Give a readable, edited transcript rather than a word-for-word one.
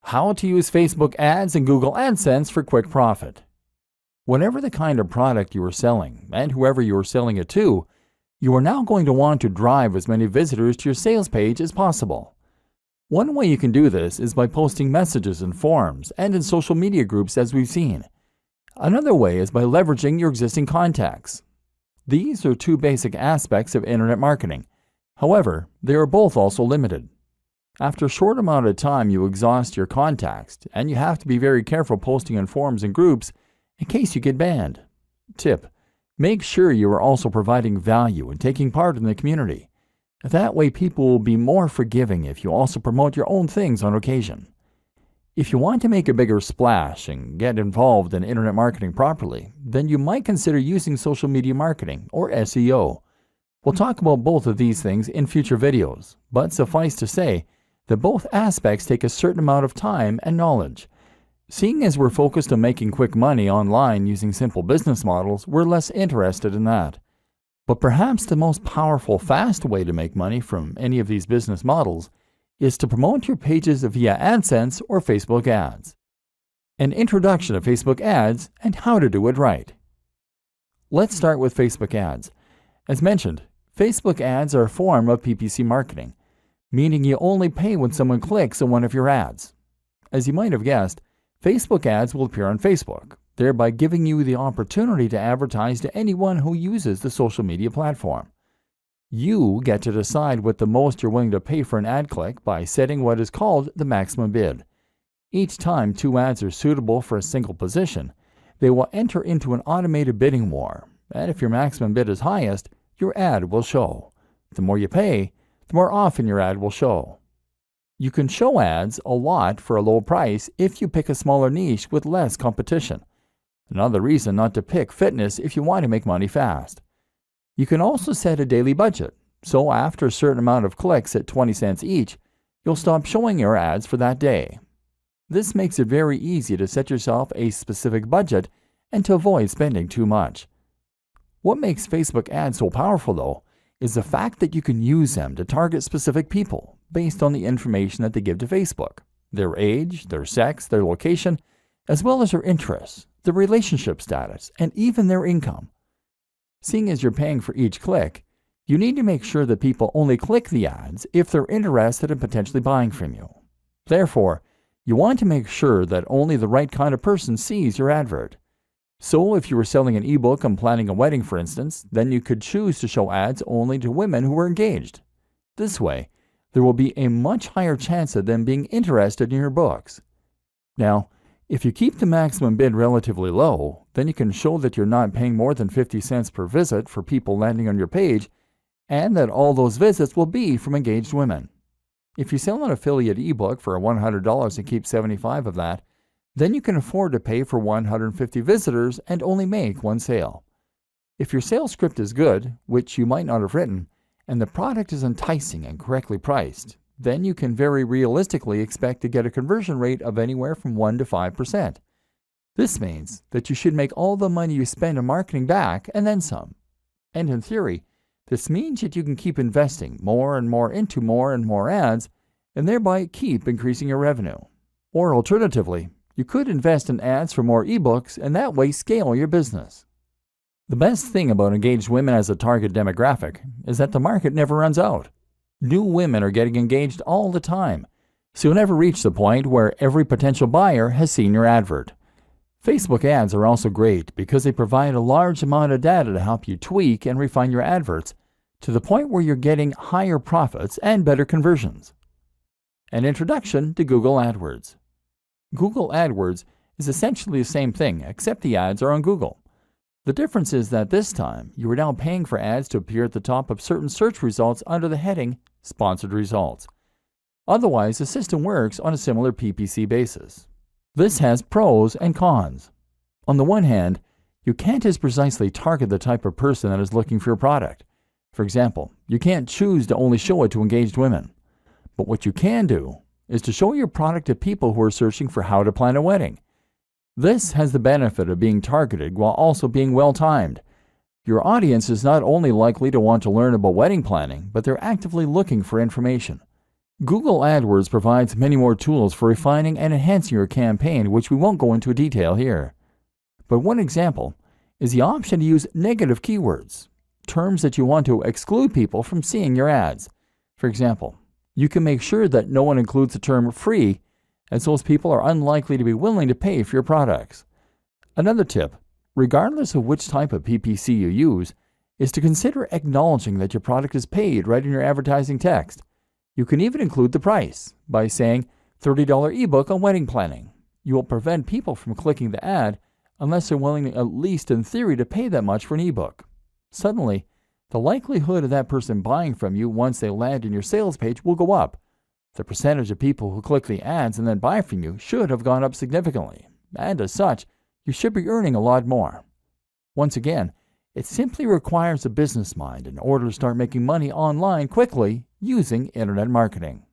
How to use Facebook ads and Google AdSense for quick profit. Whatever the kind of product you are selling and whoever you are selling it to, you are now going to want to drive as many visitors to your sales page as possible. One way you can do this is by posting messages in forums and in social media groups, as we've seen. Another way is by leveraging your existing contacts. These are two basic aspects of internet marketing. However, they are both also limited. After a short amount of time, you exhaust your contacts, and you have to be very careful posting in forums and groups in case you get banned. Tip: make sure you are also providing value and taking part in the community. That way people will be more forgiving if you also promote your own things on occasion. If you want to make a bigger splash and get involved in internet marketing properly, then you might consider using social media marketing, or SEO. We'll talk about both of these things in future videos, but suffice to say that both aspects take a certain amount of time and knowledge. Seeing as we're focused on making quick money online using simple business models, we're less interested in that. But perhaps the most powerful, fast way to make money from any of these business models is to promote your pages via AdSense or Facebook ads. An introduction to Facebook ads and how to do it right. Let's start with Facebook ads. As mentioned, Facebook ads are a form of PPC marketing, meaning you only pay when someone clicks on one of your ads. As you might have guessed, Facebook ads will appear on Facebook, thereby giving you the opportunity to advertise to anyone who uses the social media platform. You get to decide what the most you're willing to pay for an ad click by setting what is called the maximum bid. Each time two ads are suitable for a single position, they will enter into an automated bidding war, and if your maximum bid is highest, your ad will show. The more you pay, the more often your ad will show. You can show ads a lot for a low price if you pick a smaller niche with less competition. Another reason not to pick fitness if you want to make money fast. You can also set a daily budget, so after a certain amount of clicks at 20 cents each, you'll stop showing your ads for that day. This makes it very easy to set yourself a specific budget and to avoid spending too much. What makes Facebook ads so powerful, though, is the fact that you can use them to target specific people based on the information that they give to Facebook: their age, their sex, their location, as well as their interests, their relationship status, and even their income. Seeing as you're paying for each click, you need to make sure that people only click the ads if they're interested in potentially buying from you. Therefore, you want to make sure that only the right kind of person sees your advert. So if you were selling an ebook on planning a wedding, for instance, then you could choose to show ads only to women who are engaged. This way, there will be a much higher chance of them being interested in your books. Now, if you keep the maximum bid relatively low, then you can show that you're not paying more than 50 cents per visit for people landing on your page, and that all those visits will be from engaged women. If you sell an affiliate ebook for $100 and keep 75 of that, then you can afford to pay for 150 visitors and only make one sale. If your sales script is good, which you might not have written, and the product is enticing and correctly priced, then you can very realistically expect to get a conversion rate of anywhere from 1 to 5%. This means that you should make all the money you spend on marketing back and then some. And in theory, this means that you can keep investing more and more into more and more ads, and thereby keep increasing your revenue. Or alternatively, you could invest in ads for more ebooks and that way scale your business. The best thing about engaged women as a target demographic is that the market never runs out. New women are getting engaged all the time, so you'll never reach the point where every potential buyer has seen your advert. Facebook ads are also great because they provide a large amount of data to help you tweak and refine your adverts to the point where you're getting higher profits and better conversions. An introduction to Google AdWords. Google AdWords is essentially the same thing, except the ads are on Google. The difference is that this time, you are now paying for ads to appear at the top of certain search results under the heading Sponsored Results. Otherwise, the system works on a similar PPC basis. This has pros and cons. On the one hand, you can't as precisely target the type of person that is looking for your product. For example, you can't choose to only show it to engaged women. But what you can do is to show your product to people who are searching for how to plan a wedding. This has the benefit of being targeted while also being well-timed. Your audience is not only likely to want to learn about wedding planning, but they're actively looking for information. Google AdWords provides many more tools for refining and enhancing your campaign, which we won't go into detail here. But one example is the option to use negative keywords, terms that you want to exclude people from seeing your ads. For example, you can make sure that no one includes the term free, as those people are unlikely to be willing to pay for your products. Another tip, regardless of which type of PPC you use, is to consider acknowledging that your product is paid right in your advertising text. You can even include the price by saying $30 ebook on wedding planning. You will prevent people from clicking the ad unless they're willing, at least in theory, to pay that much for an ebook. Suddenly, the likelihood of that person buying from you once they land in your sales page will go up. The percentage of people who click the ads and then buy from you should have gone up significantly, and as such, you should be earning a lot more. Once again, it simply requires a business mind in order to start making money online quickly using internet marketing.